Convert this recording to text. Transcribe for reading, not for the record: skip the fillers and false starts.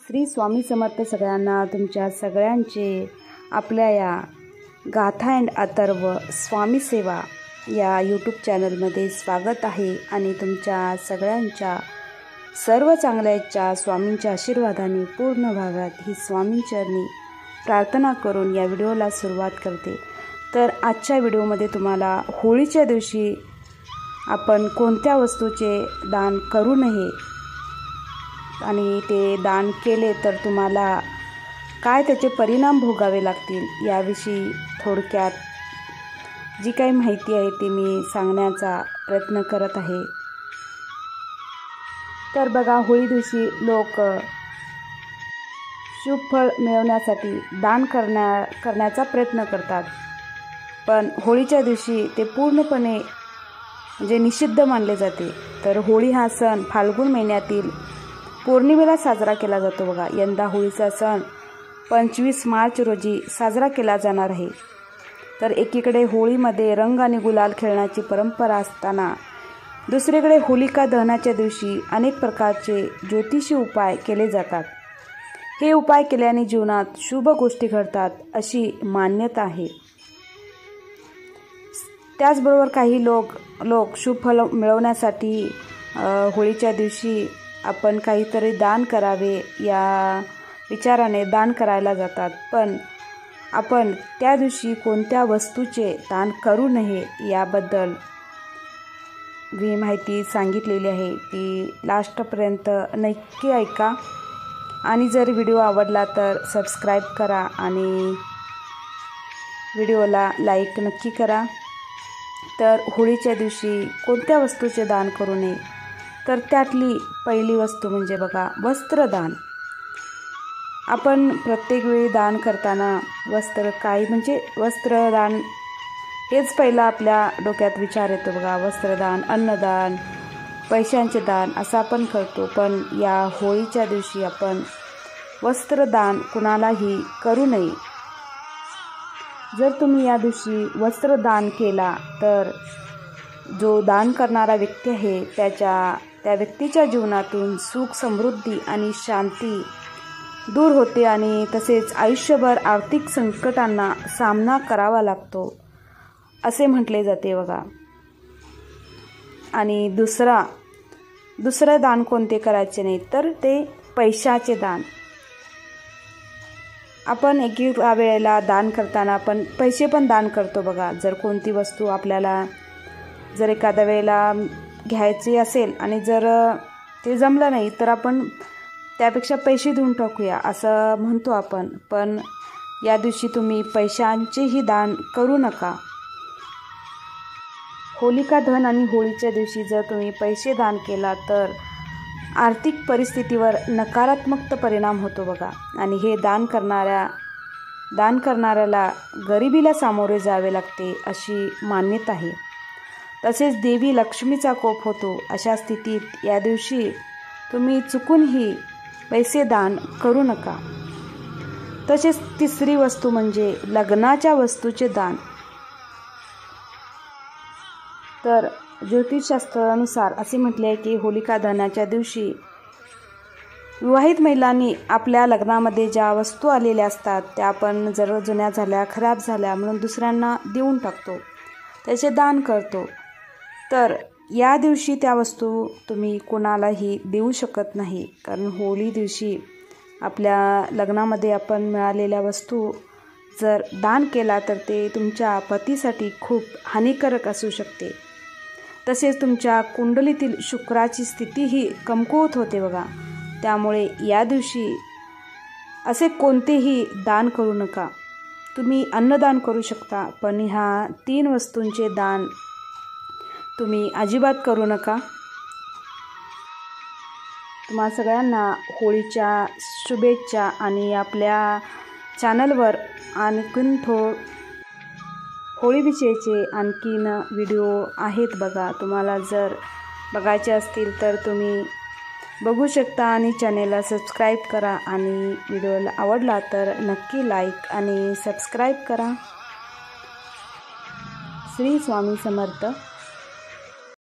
श्री स्वामी समर्थ सगळ्यांना तुमच्या सगळ्यांचे आपल्या या गाथा अँड अथर्व स्वामी सेवा या यूट्यूब चॅनलमध्ये स्वागत आहे आणि तुमच्या सगळ्यांच्या सर्व चांगल्याच्या स्वामींच्या आशीर्वादाने पूर्ण भागात ही स्वामींचरणी प्रार्थना करून या व्हिडिओला सुरुवात करते। तर आजच्या व्हिडिओमध्ये तुम्हाला होळीच्या दिवशी आपण कोणत्या वस्तूचे दान करू नये आणि ते दान केले तर तुम्हाला काय त्याचे परिणाम भोगावे लागतील याविषयी थोडक्यात जी काही माहिती आहे ती मी सांगण्याचा प्रयत्न करत आहे। तर बघा, होळी दिवशी लोक शुभ फळ मिळवण्यासाठी दान करण्याचा प्रयत्न करतात, पण होळीच्या दिवशी ते पूर्णपणे म्हणजे निषिद्ध मानले जाते। तर होळी हा सण फाल्गुन महिन्यातील पौर्णिमेला साजरा केला जातो। बघा, यंदा होळीचा सण 25 मार्च रोजी साजरा केला जाणार आहे। तर एकीकडे होळीमध्ये रंग आणि गुलाल खेळण्याची परंपरा असताना दुसरीकडे होलिका दहनाच्या दिवशी अनेक प्रकारचे ज्योतिषी उपाय केले जातात। हे उपाय केल्याने जीवनात शुभ गोष्टी घडतात अशी मान्यता आहे। त्याचबरोबर काही लोक शुभ फल मिळवण्यासाठी होळीच्या दिवशी आपण काहीतरी दान करावे या विचाराने दान करायला जातात, पण आपण त्या दिवशी कोणत्या वस्तूचे दान करू नये याबद्दल जी माहिती सांगितलेली आहे ती लास्टपर्यंत नक्की ऐका आणि जर व्हिडिओ आवडला तर सबस्क्राईब करा आणि व्हिडिओला लाईक नक्की करा। तर होळीच्या दिवशी कोणत्या वस्तूचे दान करू नये, तर त्यातली पहिली वस्तू म्हणजे बघा, वस्त्रदान। आपण प्रत्येक वेळी दान करताना वस्त्रदान हेच पहिला आपल्या डोक्यात विचार येतो। बघा, वस्त्रदान, अन्नदान, पैशांचे दान असं आपण करतो, पण या होळीच्या दिवशी आपण वस्त्रदान कुणालाही करू नये। जर तुम्ही या दिवशी वस्त्रदान केला तर जो दान करणारा व्यक्ती आहे त्या व्यक्तीच्या जीवनातून सुख, समृद्धी आणि शांती दूर होते आणि तसेच आयुष्यभर आर्थिक संकटांना सामना करावा लागतो असे म्हटले जाते। बघा, आणि दुसरं दान कोणते करायचे नाही, तर ते पैशाचे दान। आपण एक वेळेला दान करताना आपण पैसे पण दान करतो। बघा, जर कोणती वस्तू आपल्याला जर एखाद्या वेळेला घ्यायची असेल आणि जर ते जमलं नाही तर आपण त्यापेक्षा पैसे देऊन टाकूया असं म्हणतो आपण, पण या दिवशी तुम्ही पैशांचेही दान करू नका। होलिका दहन आणि होळीच्या दिवशी जर तुम्ही पैसे दान केला तर आर्थिक परिस्थितीवर नकारात्मक परिणाम होतो। बघा, आणि हे दान करणाऱ्याला गरिबीला सामोरे जावे लागते अशी मान्यता आहे। तसेच देवी लक्ष्मीचा कोप होतो। अशा स्थितीत या दिवशी तुम्ही चुकूनही पैसे दान करू नका। तसेच तिसरी वस्तू म्हणजे लग्नाच्या वस्तूचे दान। तर ज्योतिषशास्त्रानुसार असे म्हटले आहे की होलिका दहनाच्या दिवशी विवाहित महिलांनी आपल्या लग्नामध्ये ज्या वस्तू आलेल्या असतात त्या आपण जर जुन्या झाल्या, खराब झाल्या म्हणून दुसऱ्यांना देऊन टाकतो, त्याचे दान करतो। तर या दिवशी त्या वस्तू तुम्ही कोणालाही देऊ शकत नाही, कारण होळी दिवशी आपल्या लग्नामध्ये आपण मिळालेल्या वस्तू जर दान केला तर ते तुमच्या पतीसाठी खूप हानिकारक असू शकते। तसेच तुमच्या कुंडलीतील शुक्राची स्थितीही कमकुवत होते। बघा, त्यामुळे या दिवशी असे कोणतेही दान करू नका। तुम्ही अन्नदान करू शकता, पण ह्या 3 वस्तूंचे दान तुम्ही अजिबात करू नका। तुम्हा सगळ्यांना होळीच्या शुभेच्छा आणि आपल्या चॅनलवर आणखीन होळीविषयीचे आणखीन व्हिडिओ आहेत। बघा, तुम्हाला जर बघायचे असतील तर तुम्ही बघू शकता आणि चॅनेलला सबस्क्राईब करा आणि व्हिडिओला आवडला तर नक्की लाईक आणि सबस्क्राईब करा। श्री स्वामी समर्थ।